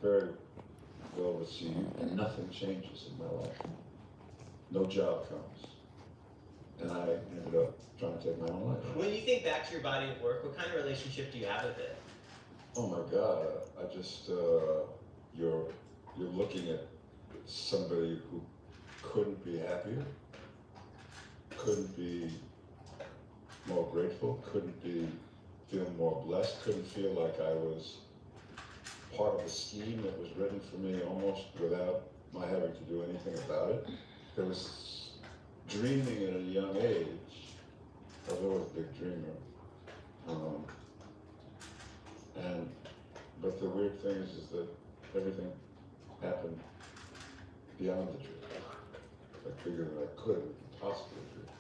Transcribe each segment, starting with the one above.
very well received, and nothing changes in my life. No job comes. And I ended up trying to take my own life. When you think back to your body of work, what kind of relationship do you have with it? Oh my God, I just, you're looking at somebody who couldn't be happier, couldn't be more grateful, couldn't be feeling more blessed, couldn't feel like I was part of a scheme that was written for me almost without my having to do anything about it. There was dreaming at a young age. I was always a big dreamer. But the weird thing is that everything happened beyond the dream. Like bigger than I could have possibly dream,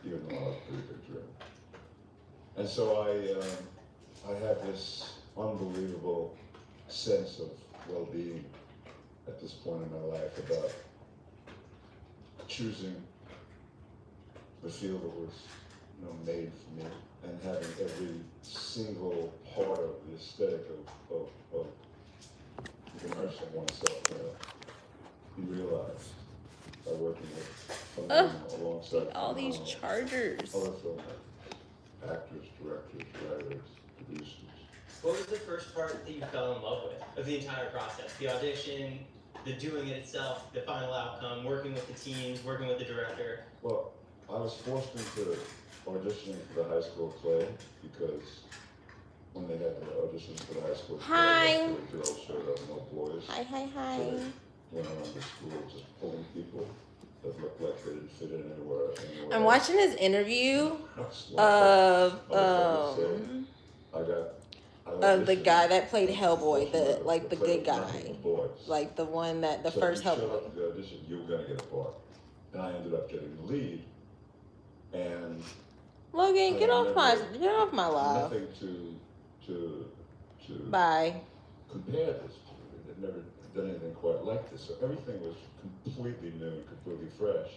even though I was a pretty big dream. And so I had this unbelievable sense of well-being at this point in my life about choosing the field that was, made for me, and having every single part of the aesthetic of immersing oneself be realized by working with alongside all these chargers. other filmmakers, actors, directors, writers, producers. What was the first part that you fell in love with of the entire process? The audition, the doing it itself, the final outcome, working with the teams, working with the director? Well, I was forced into auditioning for the high school play because when they had the auditions for the high school Hi. play, the girls showed up, no boys. Hi. So they went around the school just pulling people that looked like they didn't fit in anywhere. I'm watching this interview of the guy that played Hellboy, the good guy, boys. like the one that the So first you showed Hellboy. up to the audition, you were gonna get a part, and I ended up getting the lead. And Logan, get off my live. nothing to Bye. compare this to. They'd never done anything quite like this, so everything was completely new and completely fresh.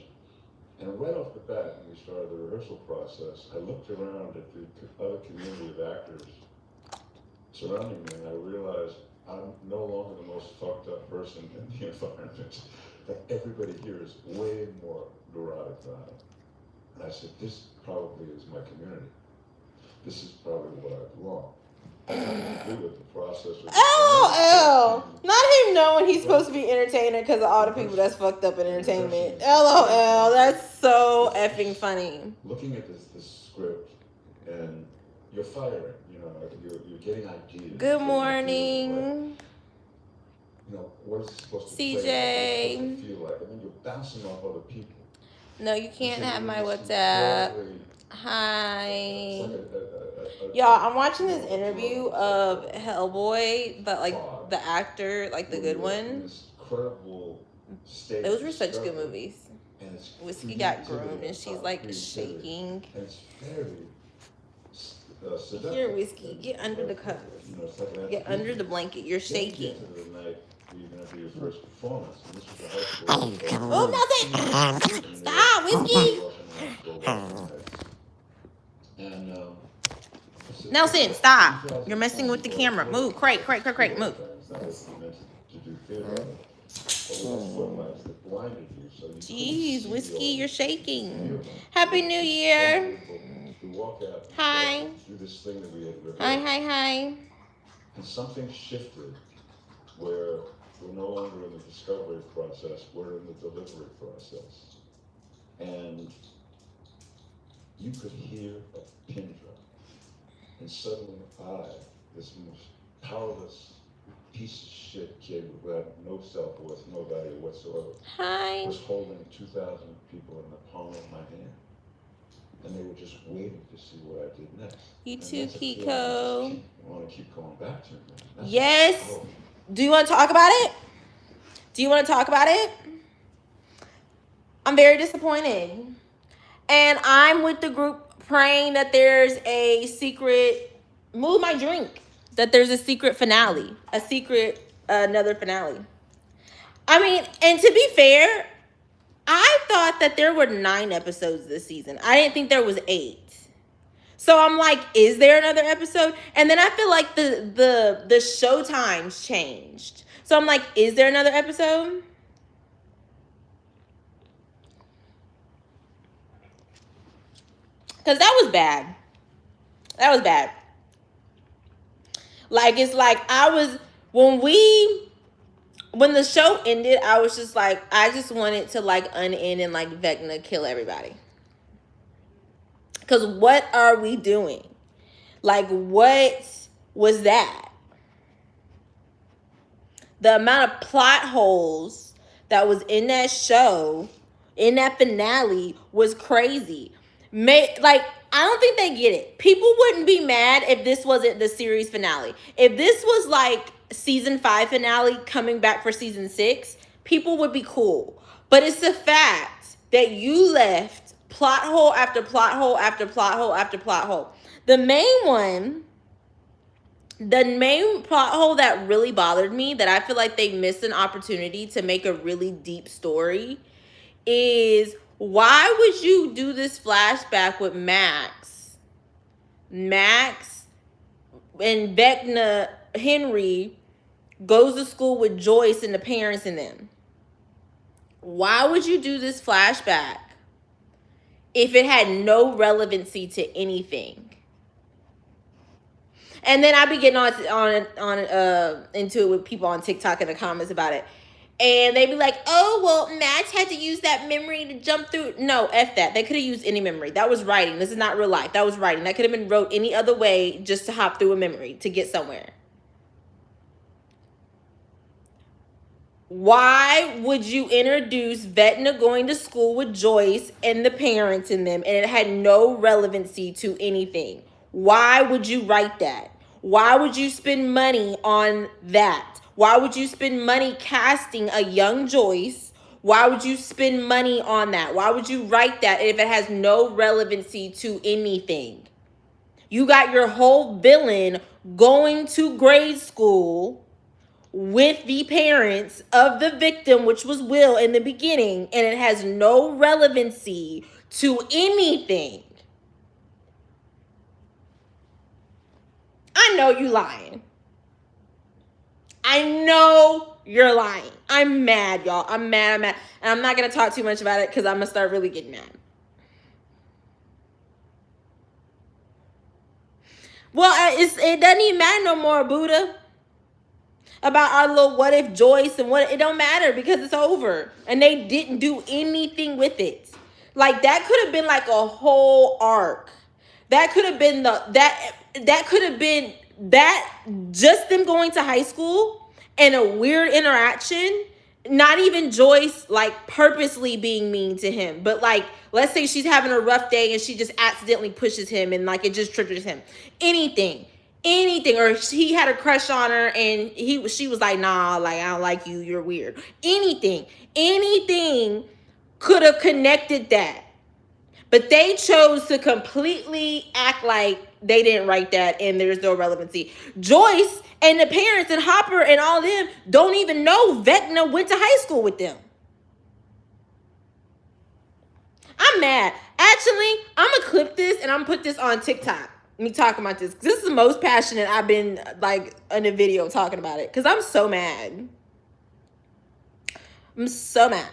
And right off the bat, when we started the rehearsal process, I looked around at the other community of actors surrounding me, and I realized I'm no longer the most fucked up person in the environment. That everybody here is way more neurotic than I am. And I said, this probably is my community. This is probably where I belong. It had nothing to do with the process. Not him knowing he's supposed to be entertainer because of all the people that's fucked up in entertainment. LOL, that's so effing funny. Looking at this script, and you're firing, you're getting ideas. Good morning. What is it supposed to CJ. play like? What's it supposed to feel like? And then you're bouncing off other people. No, you can't have my WhatsApp. Hi. Y'all, I'm watching this interview of Hellboy, but the actor, the good one. Those were such good movies. Whiskey got groomed and she's shaking. And it's very seductive. Here, Whiskey, get under the covers. Get under the blanket. You're shaking. You're going to do your first performance. And this was a high school. Oh, nothing. Stop, Whiskey. And, Nelson, stop. You're messing with the camera. Move. Crate, move. Jeez, Whiskey, you're shaking. Happy New Year. Hi. Hi. And something shifted where we're no longer in the discovery process, we're in the delivery process. And you could hear a pin drop. And suddenly this most powerless piece of shit kid who had no self-worth, no value whatsoever, was holding 2,000 people in the palm of my hand. And they were just waiting to see what I did next. You too, Kiko. I want to keep going back to it. Yes. Do you want to talk about it? I'm very disappointed. And I'm with the group praying that there's a secret, move my drink, that there's a secret finale, another finale. I mean, and to be fair, I thought that there were 9 episodes this season. I didn't think there was 8. So I'm like, is there another episode? And then I feel like the show times changed. So I'm like, is there another episode? Because that was bad. That was bad. Like, it's like when the show ended, I was just like, I just wanted to like unend and like Vecna kill everybody. Because what are we doing? Like, what was that? The amount of plot holes that was in that show, in that finale, was crazy. Like, I don't think they get it. People wouldn't be mad if this wasn't the series finale. If this was like season 5 finale coming back for season 6, people would be cool. But it's the fact that you left plot hole after plot hole after plot hole after plot hole. The main plot hole that really bothered me, that I feel like they missed an opportunity to make a really deep story, is why would you do this flashback with Max and Vecna Henry goes to school with Joyce and the parents and them? Why would you do this flashback if it had no relevancy to anything? And then I be getting into it with people on TikTok in the comments about it. And they be like, oh, well, Max had to use that memory to jump through. No, F that. They could have used any memory. That was writing. This is not real life. That was writing. That could have been wrote any other way just to hop through a memory to get somewhere. Why would you introduce Vecna going to school with Joyce and the parents in them, and it had no relevancy to anything? Why would you write that? Why would you spend money on that? Why would you spend money casting a young Joyce? Why would you spend money on that? Why would you write that if it has no relevancy to anything? You got your whole villain going to grade school with the parents of the victim, which was Will in the beginning, and it has no relevancy to anything. I know you lying. I know you're lying. I'm mad, y'all. I'm mad. And I'm not going to talk too much about it because I'm going to start really getting mad. Well, it doesn't even matter no more, Buddha. About our little what if Joyce and what, it don't matter because it's over. And they didn't do anything with it. Like, that could have been like a whole arc. That could have been that could have been that, just them going to high school and a weird interaction. Not even Joyce like purposely being mean to him, but like, let's say she's having a rough day and she just accidentally pushes him and like it just triggers him. Anything, or he had a crush on her and she was like, nah, like, I don't like you, you're weird. Anything could have connected that. But they chose to completely act like they didn't write that and there's no relevancy. Joyce and the parents and Hopper and all them don't even know Vecna went to high school with them. I'm mad. Actually, I'm going to clip this and I'm going to put this on TikTok. Me talking about this. This is the most passionate I've been like in a video talking about it. Because I'm so mad. I'm so mad.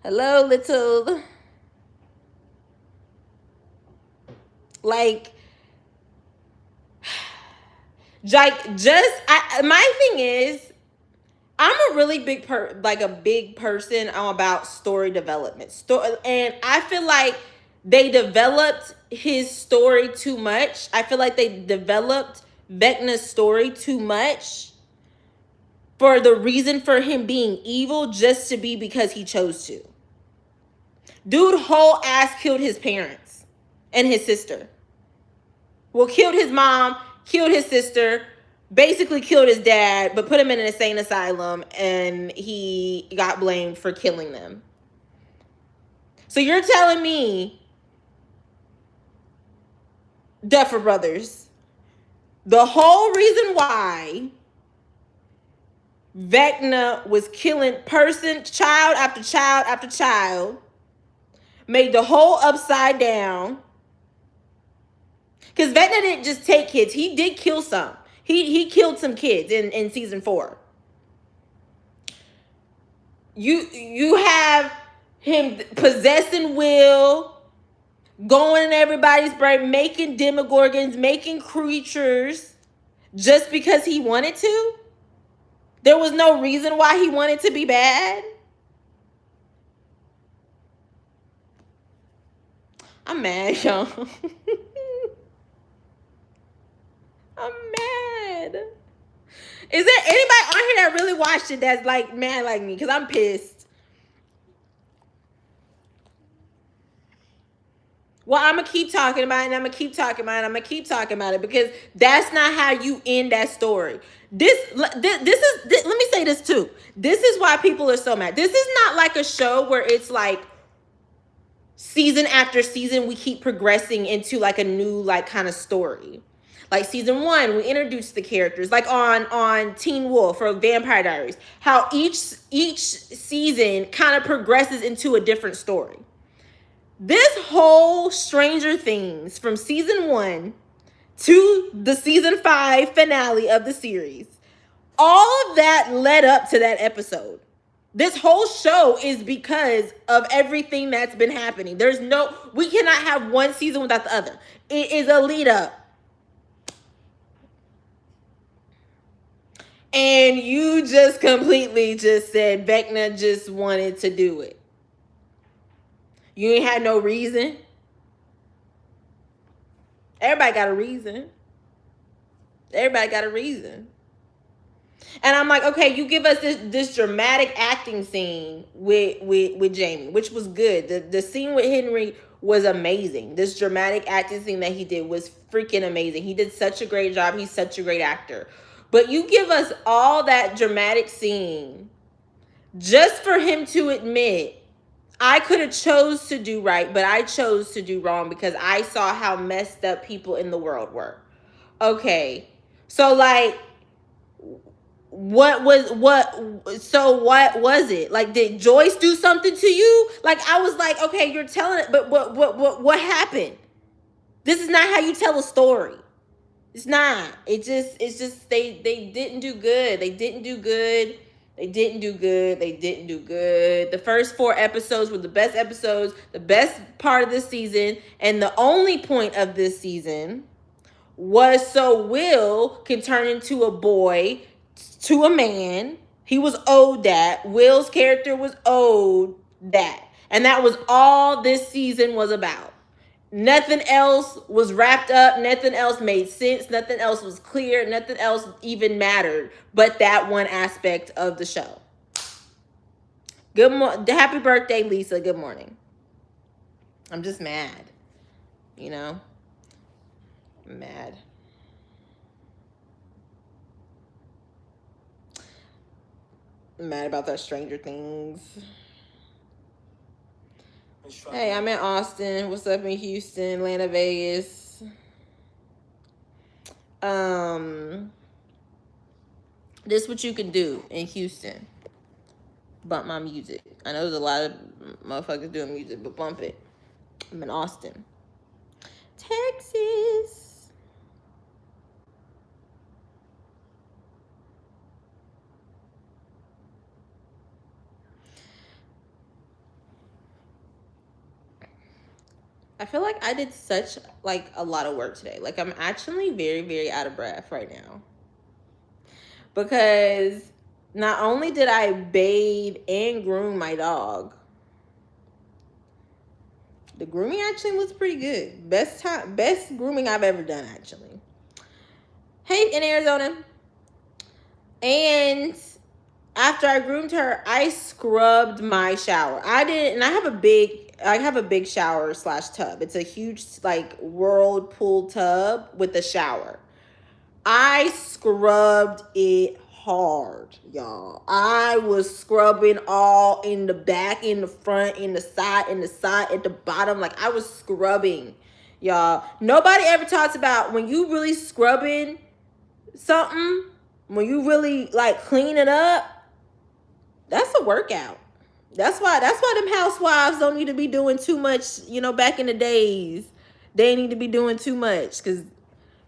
Hello, little... Like, my thing is, I'm a really big person. I'm about story development. And I feel like they developed his story too much. I feel like they developed Vecna's story too much for the reason for him being evil just to be because he chose to. Dude whole ass killed his parents and his sister. Well, killed his mom, killed his sister, basically killed his dad, but put him in an insane asylum, and he got blamed for killing them. So you're telling me Duffer Brothers, the whole reason why Vecna was killing child after child after child, made the whole upside down, Because Vecna didn't just take kids. He did kill some. He killed some kids in season 4. You have him possessing Will, going in everybody's brain, making demogorgons, making creatures just because he wanted to. There was no reason why he wanted to be bad. I'm mad, y'all. I'm mad. Is there anybody on here that really watched it that's like mad like me? Because I'm pissed. Well, I'm going to keep talking about it, and I'm going to keep talking about it, I'm going to keep talking about it, because that's not how you end that story. Let me say this too. This is why people are so mad. This is not like a show where it's like season after season we keep progressing into like a new like kind of story. Like season 1, we introduced the characters, like on Teen Wolf or Vampire Diaries, how each season kind of progresses into a different story. This whole Stranger Things from season 1 to the season 5 finale of the series, all of that led up to that episode. This whole show is because of everything that's been happening. We cannot have one season without the other. It is a lead up. And you just completely just said Vecna just wanted to do it. You ain't had no reason. Everybody got a reason. Everybody got a reason. And I'm like, okay, you give us this dramatic acting scene with Jamie, which was good. The scene with Henry was amazing. This dramatic acting scene that he did was freaking amazing. He did such a great job. He's such a great actor. But you give us all that dramatic scene just for him to admit, I could have chose to do right, but I chose to do wrong because I saw how messed up people in the world were. Okay. So like, what was it? Like, did Joyce do something to you? Like, I was like, okay, you're telling it, but what happened? This is not how you tell a story. It's not. It's just they didn't do good. They didn't do good. They didn't do good. They didn't do good. The first 4 episodes were the best episodes, the best part of this season, and the only point of this season was so Will can turn into a boy, to a man. He was owed that. Will's character was owed that. And that was all this season was about. Nothing else was wrapped up. Nothing else made sense. Nothing else was clear. Nothing else even mattered but that one aspect of the show. Good morning. Happy birthday, Lisa. Good morning. I'm just mad. You know? I'm mad. I'm mad about that Stranger Things. Hey, I'm in Austin. What's up in Houston, Atlanta, Vegas? This is what you can do in Houston. Bump my music. I know there's a lot of motherfuckers doing music, but bump it. I'm in Austin. Texas. I feel like I did such like a lot of work today. Like I'm actually very, very out of breath right now. Because not only did I bathe and groom my dog, the grooming actually was pretty good. Best grooming I've ever done, actually. Hey, in Arizona. And after I groomed her, I scrubbed my shower. I have a big shower / tub. It's a huge like whirlpool tub with a shower. I scrubbed it hard, y'all. I was scrubbing all in the back, in the front, in the side, at the bottom. Like I was scrubbing, y'all. Nobody ever talks about when you really scrubbing something, when you really like clean it up. That's a workout. That's why them housewives don't need to be doing too much, back in the days. They ain't need to be doing too much because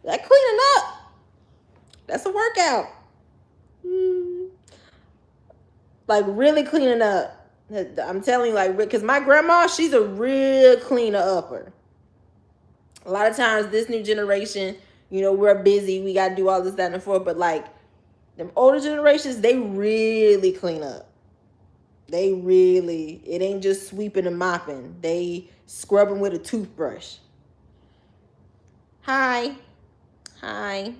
that cleaning up, that's a workout. Like really cleaning up. I'm telling you, like, because my grandma, she's a real cleaner upper. A lot of times, this new generation, you know, we're busy. We got to do all this, that, and the fourth. But like, them older generations, they really clean up. They really, it ain't just sweeping and mopping. They scrubbing with a toothbrush. Hi. Hi.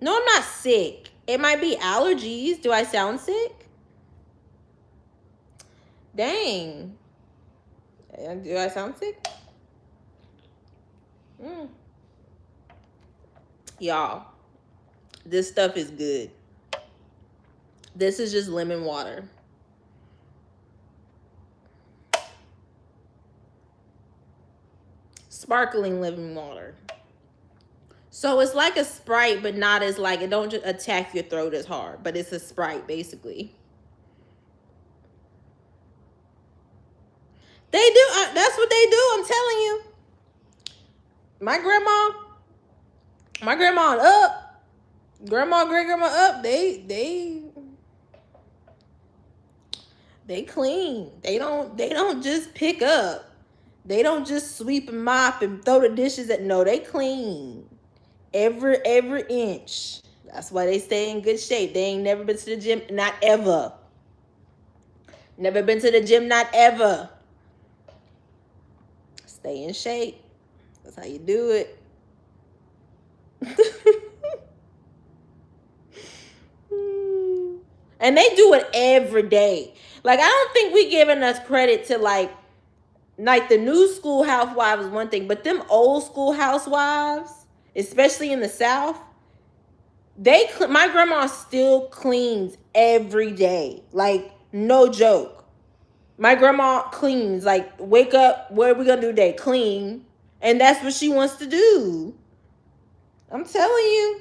No, I'm not sick. It might be allergies. Do I sound sick? Dang. Do I sound sick? Y'all, this stuff is good. This is just lemon water. Sparkling lemon water. So it's like a Sprite, but not as like, it don't just attack your throat as hard, but it's a Sprite basically. They do, that's what they do, I'm telling you. My grandma up, grandma, great grandma up, they clean. They don't just pick up. They don't just sweep and mop and throw the dishes at, no, they clean. Every inch. That's why they stay in good shape. They ain't never been to the gym, not ever. Never been to the gym, not ever. Stay in shape. That's how you do it. And they do it every day. Like, I don't think we giving us credit to like the new school housewives is one thing, but them old school housewives, especially in the South, my grandma still cleans every day. Like, no joke. My grandma cleans, like, wake up, what are we gonna do today? Clean. And that's what she wants to do. I'm telling you.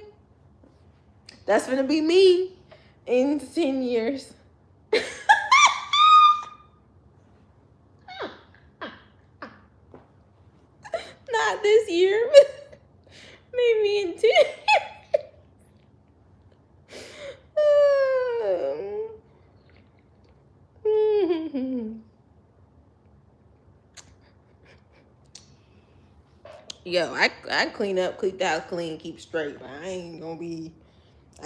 That's gonna be me in 10 years. Not this year. Maybe in 10 years. Yo, I clean up, keep the house clean, keep straight. But I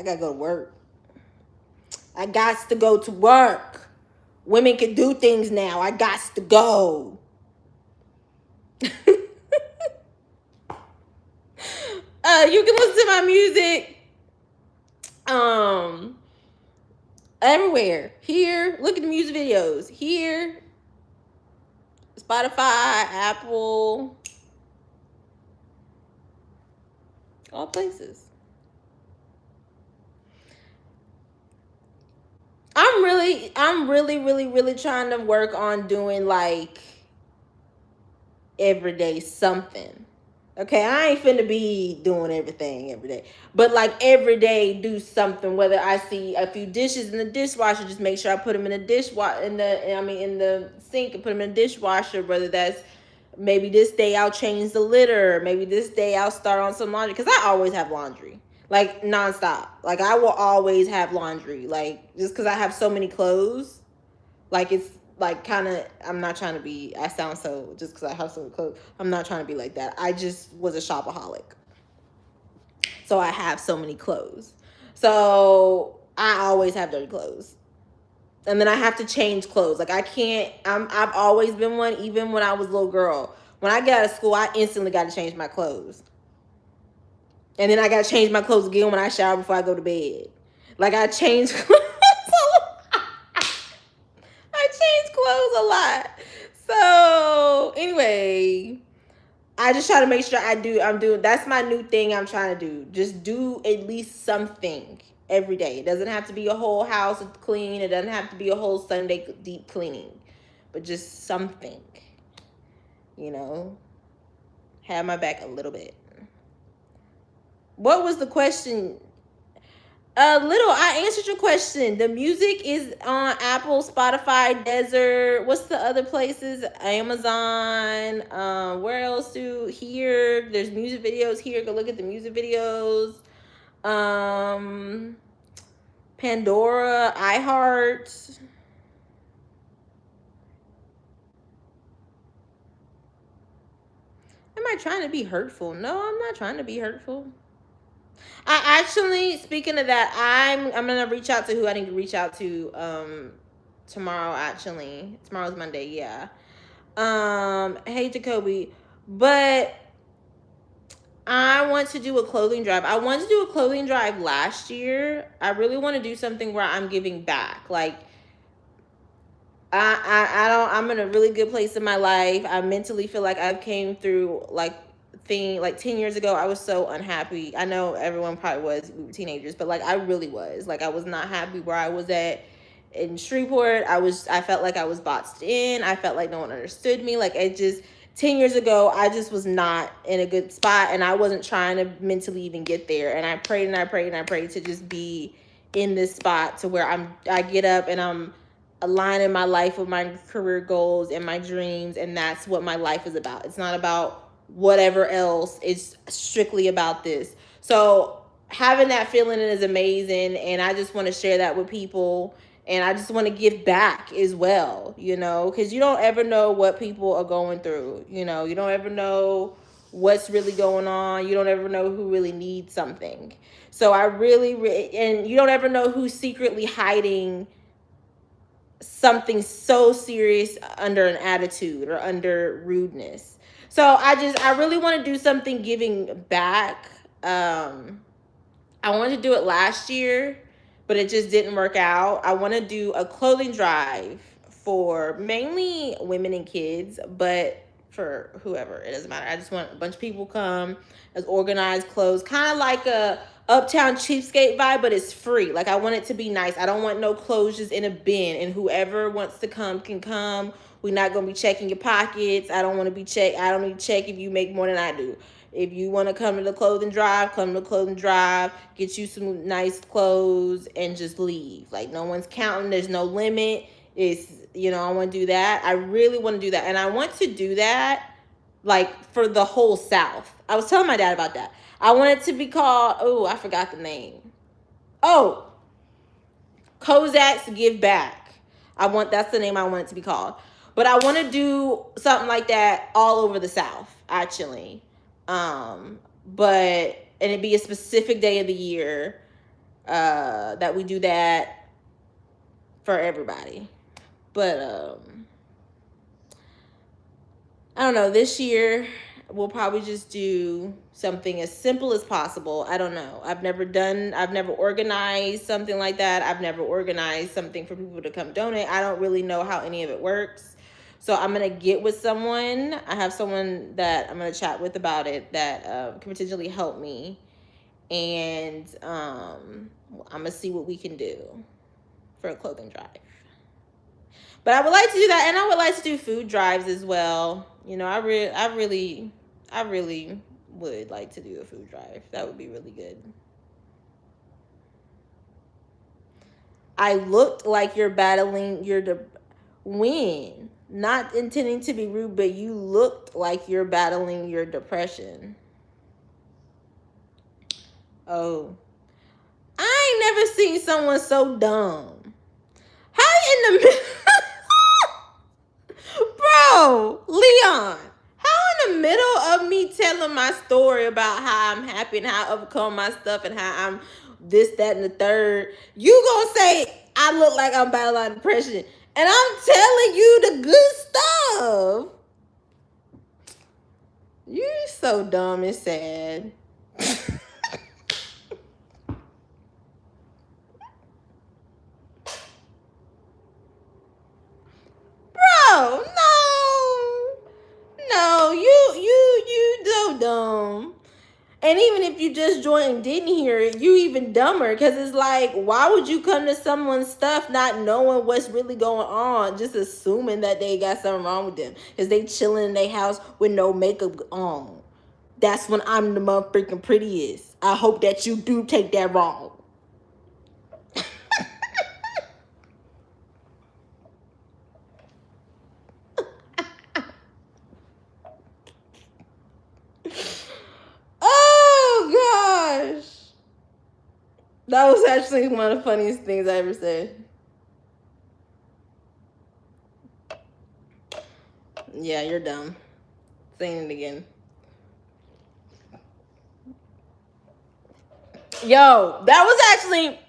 gotta go to work. I got to go to work. Women can do things now. I got to go. You can listen to my music everywhere. Here, look at the music videos. Here, Spotify, Apple, all places. I'm really trying to work on doing like everyday something. Okay, I ain't finna be doing everything every day, but like every day do something. Whether I see a few dishes in the dishwasher, just make sure I put them in the dishwasher, in the sink, and put them in the dishwasher. Whether that's maybe this day I'll change the litter, maybe this day I'll start on some laundry, because I always have laundry, like nonstop. Like I will always have laundry, like just because I have so many clothes. Like it's like kind of, I'm not trying to be, I sound so, just because I have so many clothes, I'm not trying to be like that. I just was a shopaholic. So I have so many clothes. So I always have dirty clothes. And then I have to change clothes. Like I can't, I've always been one, even when I was a little girl. When I got out of school, I instantly got to change my clothes. And then I got to change my clothes again when I shower before I go to bed. Like I change clothes. Clothes a lot. So anyway, I just try to make sure I'm doing, that's my new thing I'm trying to do. Just do at least something every day. It doesn't have to be a whole house clean. It doesn't have to be a whole Sunday deep cleaning, but just something, you know, have my back a little bit. What was the question? Little, I answered your question. The music is on Apple, Spotify, Desert. What's the other places? Amazon. Where else do here? There's music videos here. Go look at the music videos. Pandora, iHeart. Am I trying to be hurtful? No, I'm not trying to be hurtful. I actually, speaking of that, I'm gonna reach out to who I need to reach out to tomorrow. Actually, tomorrow's Monday. Yeah. Hey Jacoby, but I want to do a clothing drive. I wanted to do a clothing drive last year. I really want to do something where I'm giving back. Like I'm in a really good place in my life. I mentally feel like I've came through like 10 years ago. I was so unhappy. I know everyone probably was, we were teenagers, but like I really was. Like I was not happy where I was at in Shreveport. I felt like I was boxed in. I felt like no one understood me. Like it just 10 years ago, I just was not in a good spot, and I wasn't trying to mentally even get there. And I prayed and I prayed and I prayed to just be in this spot to where I get up and I'm aligning my life with my career goals and my dreams, and that's what my life is about. It's not about whatever else. It's strictly about this. So having that feeling is amazing, and I just want to share that with people, and I just want to give back as well, because you don't ever know what people are going through. You don't ever know what's really going on. You don't ever know who really needs something. So I really, and you don't ever know who's secretly hiding something so serious under an attitude or under rudeness. So I really want to do something giving back. I wanted to do it last year, but it just didn't work out. I want to do a clothing drive for mainly women and kids, but for whoever, it doesn't matter. I just want a bunch of people come as organized clothes, kind of like a Uptown Cheapskate vibe, but it's free. Like I want it to be nice. I don't want no clothes just in a bin, and whoever wants to come can come. We're not gonna be checking your pockets. I don't want to be checked. I don't need to check if you make more than I do. If you want to come to the clothing drive, come to the clothing drive, get you some nice clothes, and just leave. Like no one's counting. There's no limit. It's, I want to do that. I really want to do that. And I want to do that like for the whole South. I was telling my dad about that. I want it to be called, I forgot the name. Kozak's Give Back. That's the name I want it to be called. But I want to do something like that all over the South, actually. And it'd be a specific day of the year that we do that for everybody. But I don't know, this year we'll probably just do something as simple as possible. I don't know. I've never organized something like that. I've never organized something for people to come donate. I don't really know how any of it works. So I'm going to get with someone. I have someone that I'm going to chat with about it that can potentially help me. And I'm going to see what we can do for a clothing drive. But I would like to do that, and I would like to do food drives as well. I really would like to do a food drive. That would be really good. I looked like you're battling your win. Not intending to be rude, but you looked like you're battling your depression. Oh. I ain't never seen someone so dumb. How in the middle? Bro, Leon, how in the middle of me telling my story about how I'm happy and how I overcome my stuff and how I'm this, that, and the third, you gonna say I look like I'm battling depression? And I'm telling you the good stuff. You're so dumb and sad. Bro, no, you so dumb. And even if you just joined and didn't hear it, you even dumber, because it's like, why would you come to someone's stuff not knowing what's really going on, just assuming that they got something wrong with them because they chilling in their house with no makeup on? That's when I'm the motherfucking prettiest. I hope that you do take that wrong. That was actually one of the funniest things I ever said. Yeah, you're dumb. Saying it again. Yo, that was actually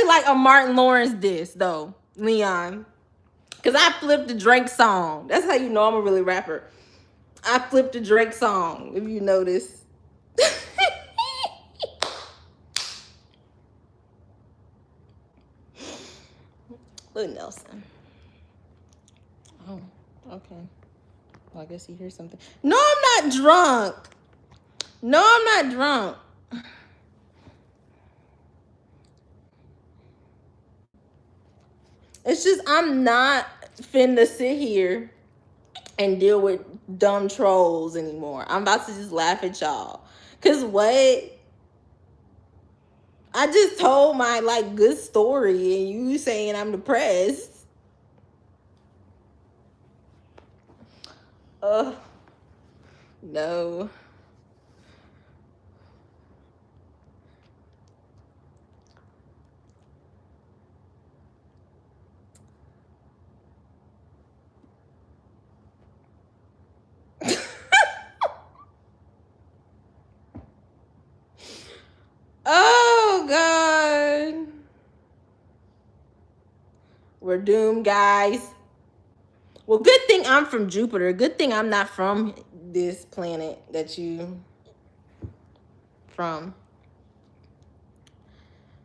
like a Martin Lawrence diss though, Leon. Cause I flipped the Drake song. That's how you know I'm a really rapper. I flipped the Drake song, if you notice. Look, Nelson. Oh, okay. Well, I guess he hears something. No, I'm not drunk. No, I'm not drunk. It's just I'm not finna sit here and deal with dumb trolls anymore. I'm about to just laugh at y'all. Cause what? I just told my like good story and you saying I'm depressed. No. Oh God. We're doomed, guys. Well, good thing I'm from Jupiter. Good thing I'm not from this planet that you from.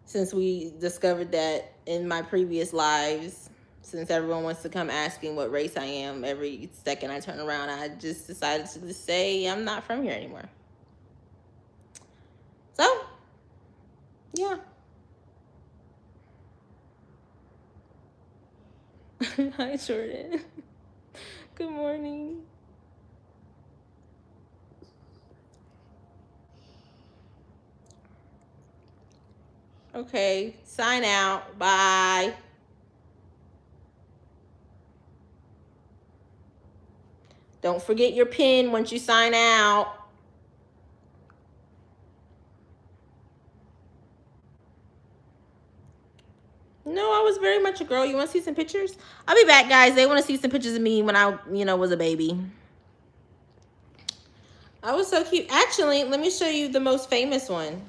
Since we discovered that in my previous lives, since everyone wants to come asking what race I am every second I turn around, I just decided to just say I'm not from here anymore. So, yeah. Hi, Jordan. Good morning. Okay, sign out. Bye. Don't forget your pin once you sign out. No, I was very much a girl. You want to see some pictures? I'll be back, guys. They want to see some pictures of me when I, was a baby. I was so cute. Actually, let me show you the most famous one.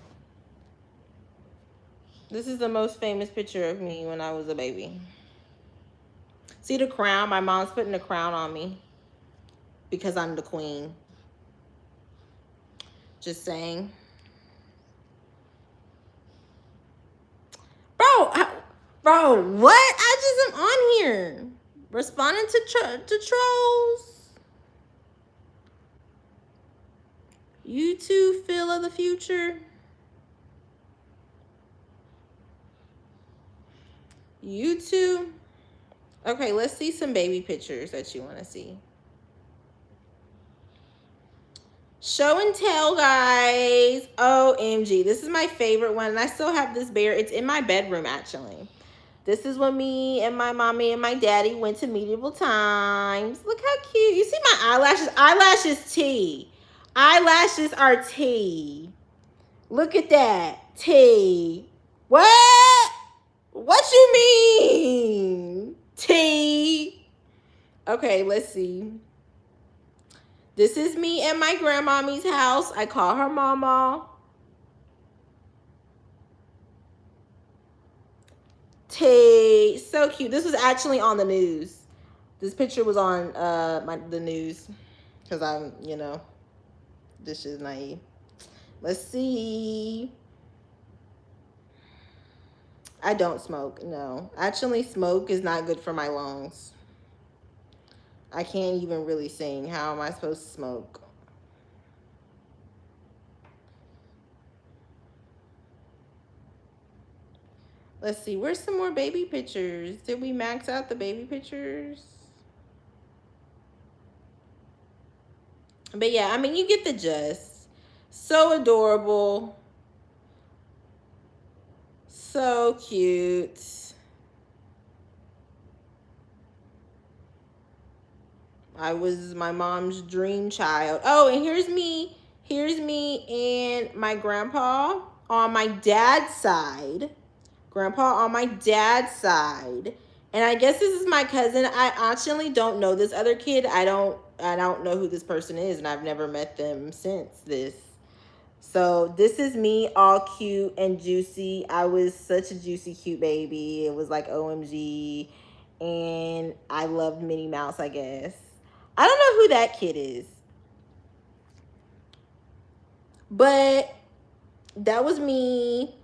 This is the most famous picture of me when I was a baby. See the crown? My mom's putting the crown on me because I'm the queen. Just saying. Bro, what? I just am on here responding to trolls. You too, Phil of the future. You too. Okay, let's see some baby pictures that you want to see. Show and tell, guys. OMG. This is my favorite one. And I still have this bear. It's in my bedroom, actually. This is when me and my mommy and my daddy went to medieval times. Look how cute. You see my eyelashes? Eyelashes T. Eyelashes are T. Look at that. T. What? What you mean? T. Okay, let's see. This is me at my grandmommy's house. I call her Mama. T. So cute. This was actually on the news. This picture was on the news. Because I'm, this is naive. Let's see. I don't smoke. No. Actually, smoke is not good for my lungs. I can't even really sing. How am I supposed to smoke? Let's see. Where's some more baby pictures? Did we max out the baby pictures? But yeah, I mean, you get the gist. So adorable. So cute. I was my mom's dream child. Oh, and here's me Here's me and my grandpa on my dad's side. Grandpa on my dad's side. And I guess this is my cousin. I actually don't know this other kid. I don't know who this person is, and I've never met them since this. So this is me all cute and juicy. I was such a juicy cute baby. It was like OMG. And I loved Minnie Mouse, I guess. I don't know who that kid is. But that was me.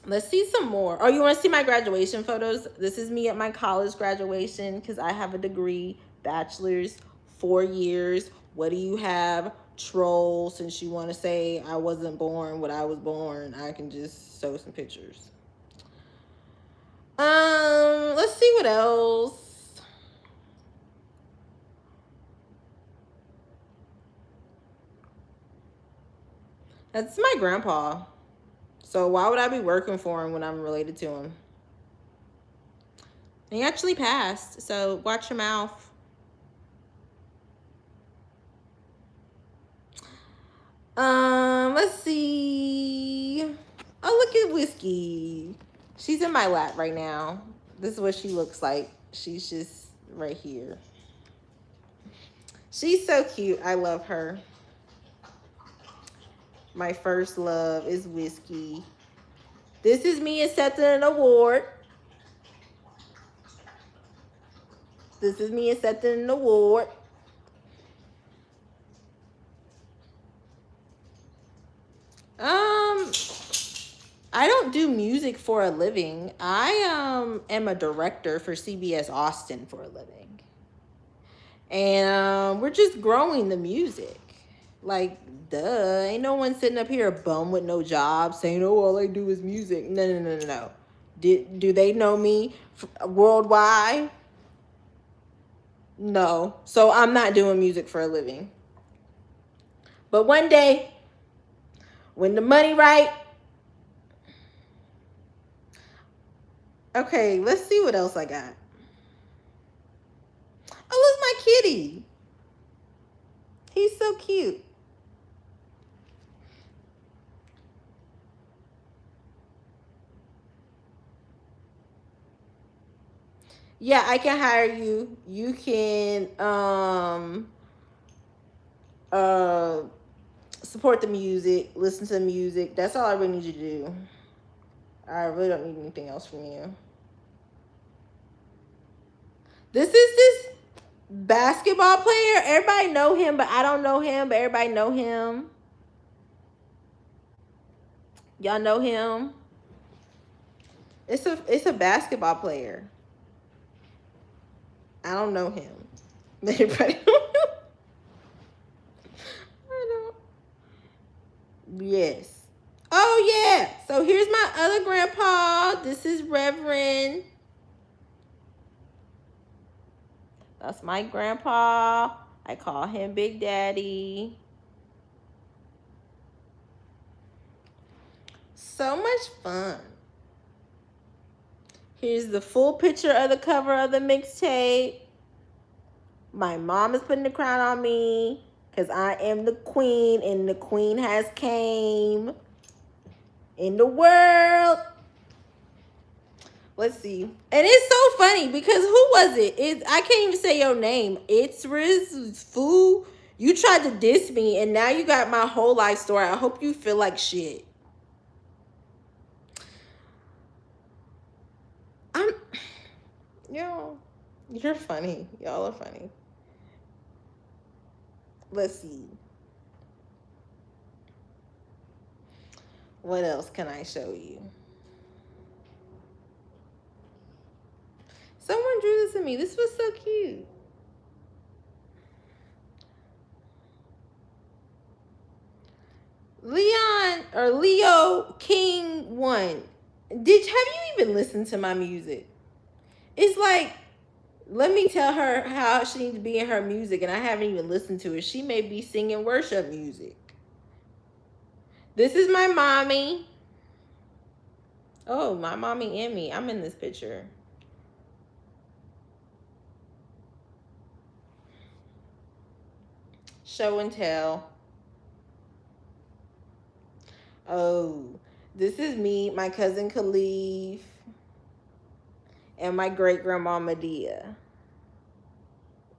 Let's see some more. Oh, you want to see my graduation photos? This is me at my college graduation because I have a degree, bachelor's, 4 years. What do you have? Troll. Since you want to say I wasn't born when I was born, I can just show some pictures. Let's see what else. That's my grandpa. So why would I be working for him when I'm related to him? He actually passed, so watch your mouth. Let's see. Oh, look at Whiskey. She's in my lap right now. This is what she looks like. She's just right here. She's so cute. I love her. My first love is Whiskey. This is me accepting an award. This is me accepting an award. I don't do music for a living. I am a director for CBS Austin for a living. And we're just growing the music. Like, duh. Ain't no one sitting up here a bum with no job saying, oh, all I do is music. No. Do they know me worldwide? No. So I'm not doing music for a living. But one day, when the money right. Okay, let's see what else I got. Oh, look, my kitty. He's so cute. Yeah, I can hire you. You can support the music, listen to the music. That's all I really need you to do. I really don't need anything else from you. This is this basketball player. Everybody know him, but I don't know him, but everybody know him. Y'all know him? It's a basketball player. I don't know him. Everybody know him. I don't. Yes. Oh, yeah. So here's my other grandpa. This is Reverend. That's my grandpa. I call him Big Daddy. So much fun. Here's the full picture of the cover of the mixtape. My mom is putting the crown on me because I am the queen, and the queen has came in the world. Let's see. And it's so funny because who was it? I can't even say your name. It's Riz Fu. You tried to diss me, and now you got my whole life story. I hope you feel like shit. You're funny. Y'all are funny. Let's see. What else can I show you? Someone drew this to me. This was so cute. Leo King 1. Have you even listened to my music? It's like, let me tell her how she needs to be in her music, and I haven't even listened to it. She may be singing worship music. This is my mommy. Oh, my mommy and me. I'm in this picture. Show and tell. Oh, this is me, my cousin Khalif, and my great grandma Medea.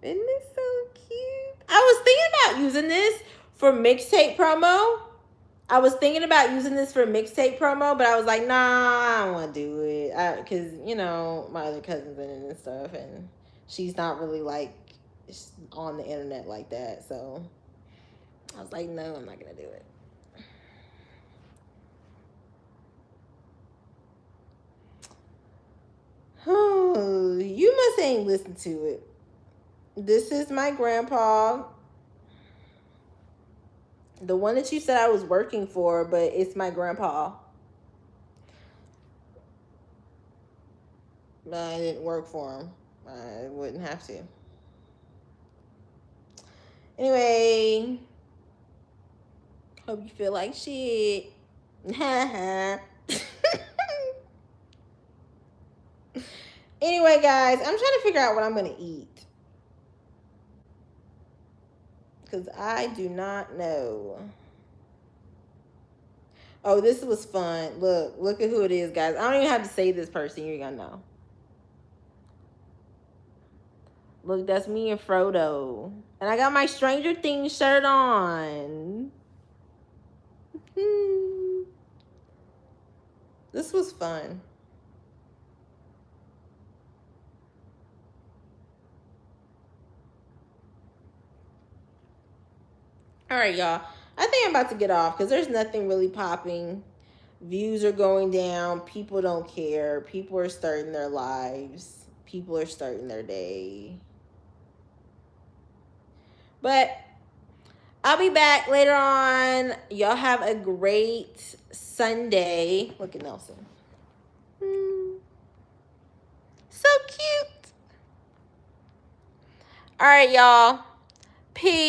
Isn't this so cute? I was thinking about using this for mixtape promo. But I was like, nah, I don't want to do it. Because, you know, my other cousin's in it and stuff, and she's not really, like, on the internet like that. So I was like, no, I'm not going to do it. Oh, you must ain't listen to it. This is my grandpa. The one that you said I was working for, but it's my grandpa. I didn't work for him. I wouldn't have to. Anyway, hope you feel like shit. Anyway, guys, I'm trying to figure out what I'm going to eat. Because I do not know. Oh, this was fun. Look at who it is, guys. I don't even have to say this person. You're going to know. Look, that's me and Frodo. And I got my Stranger Things shirt on. This was fun. All right, y'all. I think I'm about to get off because there's nothing really popping. Views are going down. People don't care. People are starting their lives. People are starting their day. But I'll be back later on. Y'all have a great Sunday. Look at Nelson. So cute. All right, y'all. Peace.